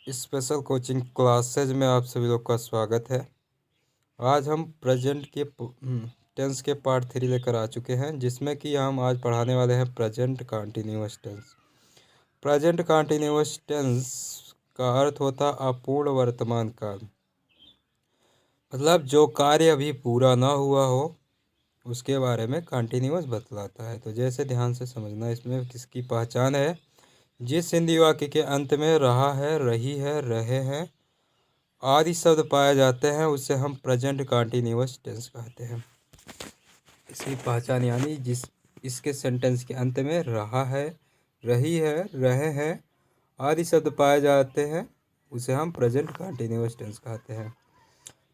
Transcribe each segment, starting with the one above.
Special coaching classes में आप सभी लोग का स्वागत है। आज हम प्रेजेंट के टेंस के पार्ट 3 लेकर आ चुके हैं, जिसमें कि हम आज पढ़ाने वाले हैं present continuous tense. Present continuous tense का अर्थ होता अपूर्ण वर्तमान काल, मतलब जो कार्य अभी पूरा ना हुआ हो उसके बारे में कंटिन्यूअस बतलाता है। तो जैसे ध्यान से समझना, इसमें किसकी पहचान है। जिस हिंदी वाक्य के अंत में रहा है, रही है, रहे हैं आदि शब्द पाए जाते हैं उसे हम प्रेजेंट कंटिन्यूअस टेंस कहते हैं। इसकी पहचान यानी इसके सेंटेंस के अंत में रहा है, रही है, रहे हैं आदि शब्द पाए जाते हैं उसे हम प्रेजेंट कंटिन्यूअस टेंस कहते हैं।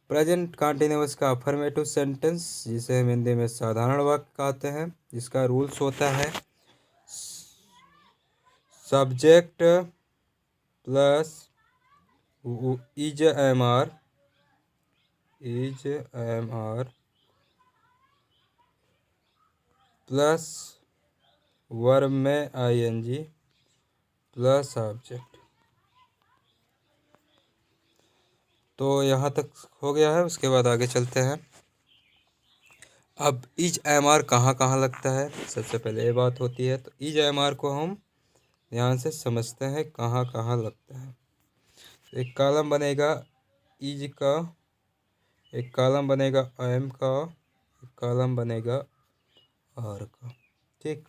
प्रेजेंट कंटिन्यूअस का अफर्मेटिव सेंटेंस, जिसे हम हिंदी में साधारण वाक्य कहते हैं, जिसका रूल्स होता है subject plus is am are plus verb में आईएनजी प्लस ऑब्जेक्ट। तो यहाँ तक हो गया है। उसके बाद आगे चलते हैं। अब इज एम आर कहाँ कहाँ लगता है, सबसे पहले ये बात होती है। तो इज एम आर को हम ध्यान से समझते हैं कहाँ कहाँ लगता है। तो एक कॉलम बनेगा इज का, एक कॉलम बनेगा एम का, एक कॉलम बनेगा आर का। ठीक,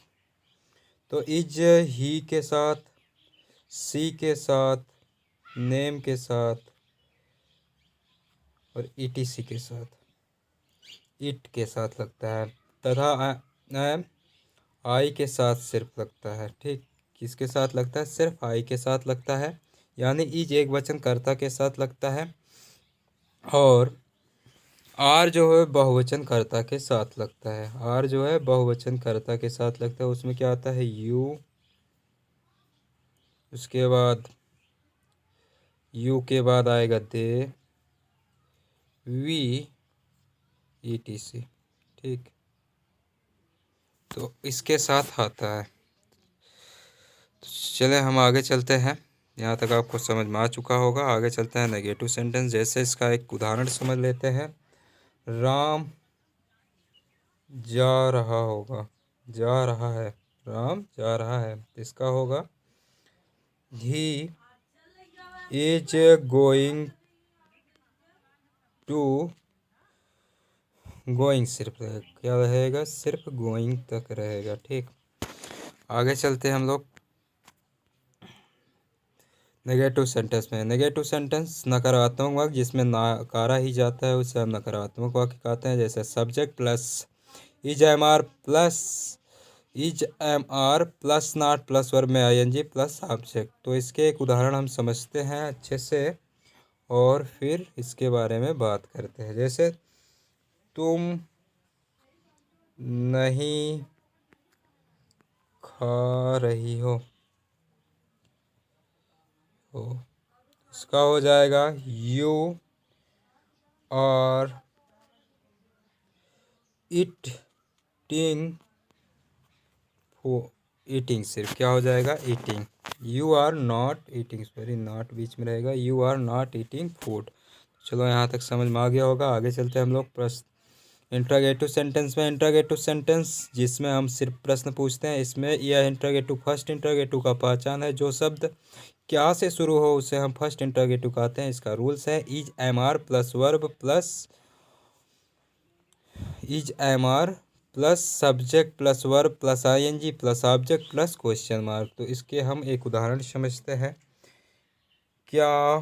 तो इज ही के साथ, सी के साथ, नेम के साथ और ईटीसी के साथ, इट के साथ लगता है, तथा आई के साथ सिर्फ लगता है। ठीक, किसके साथ लगता है? सिर्फ आई के साथ लगता है, यानी इज एक वचन कर्ता के साथ लगता है और आर जो है बहुवचन कर्ता के साथ लगता है। आर जो है बहुवचन कर्ता के साथ लगता है। उसमें क्या आता है? यू, उसके बाद यू के बाद आएगा दे, वी, ईटीसी। ठीक, तो इसके साथ आता है। तो चले हम आगे चलते हैं। यहाँ तक आपको समझ में आ चुका होगा। आगे चलते हैं नेगेटिव सेंटेंस। जैसे इसका एक उदाहरण समझ लेते हैं। राम जा रहा होगा, जा रहा है, राम जा रहा है। इसका होगा he is going to, going सिर्फ रहेगा, क्या रहेगा? सिर्फ गोइंग तक रहेगा। ठीक, आगे चलते हैं हम लोग नेगेटिव सेंटेंस में। नेगेटिव सेंटेंस नकारात्मक वाक्य जिसमें नकारा ही जाता है उसे हम नकारात्मक वाक्य कहते हैं। जैसे subject plus is am are plus not plus verb में आईएनजी प्लस ऑब्जेक्ट। तो इसके एक उदाहरण हम समझते हैं अच्छे से और फिर इसके बारे में बात करते हैं। जैसे तुम नहीं खा रही हो, इसका हो जाएगा यू आर ईटिंग सिर्फ क्या हो जाएगा? Eating. You are not eating, sorry not बीच में रहेगा, you are not eating food. चलो यहाँ तक समझ में आ गया होगा। आगे चलते हैं हम लोग प्रश्न इंट्रोगेटिव सेंटेंस में। इंट्रोगेटिव सेंटेंस जिसमें हम सिर्फ प्रश्न पूछते हैं। इसमें यह इंट्रोगेटिव फर्स्ट इंट्रोगेटिव का पहचान है। जो शब्द क्या से शुरू हो उसे हम फर्स्ट इंट्रोगेटिव कहते हैं। इसका रूल्स है is am are plus verb plus is am are plus subject plus verb plus ING plus object plus question mark. तो इसके हम एक उदाहरण समझते हैं। क्या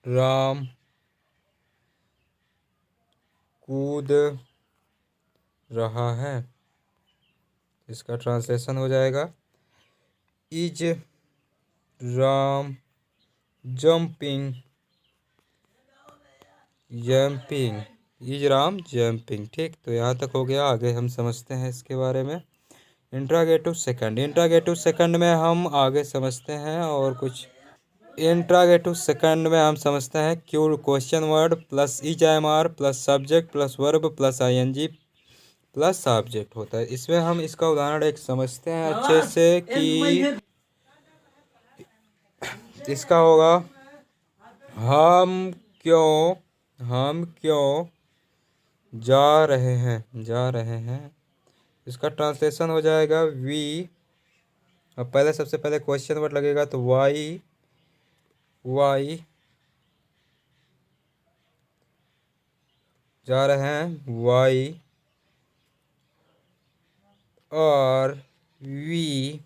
राम कूद रहा है? इसका ट्रांसलेशन हो जाएगा is Ram jumping, is Ram jumping. ठीक, तो यहाँ तक हो गया। आगे हम समझते हैं इसके बारे में। इंट्रोगेटिव सेकंड में हम आगे समझते हैं और कुछ इंट्रोगेटिव सेकंड में हम समझते हैं क्यों question word plus is am are plus subject plus verb plus ING plus object होता है। इसमें हम इसका उदाहरण एक समझते हैं अच्छे से कि इसका होगा हम क्यों जा रहे हैं। इसका ट्रांसलेशन हो जाएगा वी। अब पहले सबसे पहले क्वेश्चन वर्ड लगेगा तो वाई जा रहे हैं, वाई और वी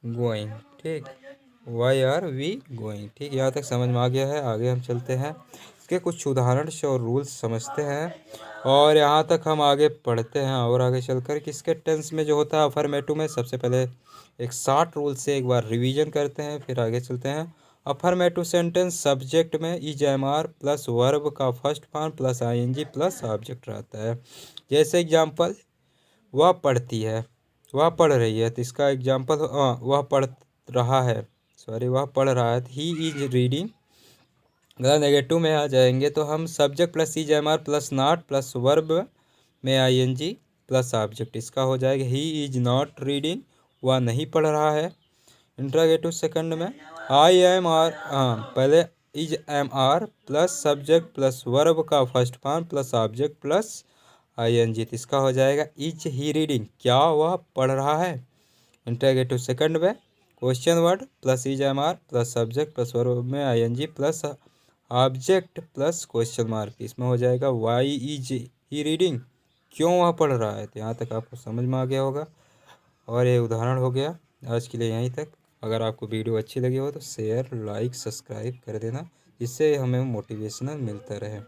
गोइंग। ठीक, वाई आर वी गोइंग। ठीक, यहाँ तक समझ में आ गया है। आगे हम चलते हैं, इसके कुछ उदाहरण से और रूल्स समझते हैं और यहाँ तक हम आगे पढ़ते हैं। और आगे चलकर किसके टेंस में जो होता है अफर्मेटिव में, सबसे पहले एक 60 रूल से एक बार रिवीजन करते हैं, फिर आगे चलते हैं। अफर्मेटिव सेंटेंस सब्जेक्ट में is am are plus verb का first form plus ING plus object रहता है। जैसे एग्जाम्पल, वह पढ़ती है, वह पढ़ रही है, तो इसका एग्जाम्पल वह पढ़ रहा है, सॉरी वह पढ़ रहा है, ही इज रीडिंग। अगर नेगेटिव में आ जाएंगे तो हम subject plus is am are plus not plus verb में आईएनजी प्लस ऑब्जेक्ट, इसका हो जाएगा ही इज नॉट रीडिंग, वह नहीं पढ़ रहा है। इंट्रोगेटिव सेकंड में आई एम आर, पहले is am are plus subject plus verb का first form plus object plus ING, तो इसका हो जाएगा इज ही रीडिंग, क्या वह पढ़ रहा है। इंट्रोगेटिव सेकंड में question word plus is am are plus subject plus verb में ING plus object plus question mark, इसमें हो जाएगा वाई इज ही रीडिंग, क्यों वह पढ़ रहा है। तो यहाँ तक आपको समझ में आ गया होगा और ये उदाहरण हो गया। आज के लिए यहीं तक। अगर आपको वीडियो अच्छी लगी हो तो शेयर लाइक सब्सक्राइब कर देना, जिससे हमें मोटिवेशनल मिलता रहे।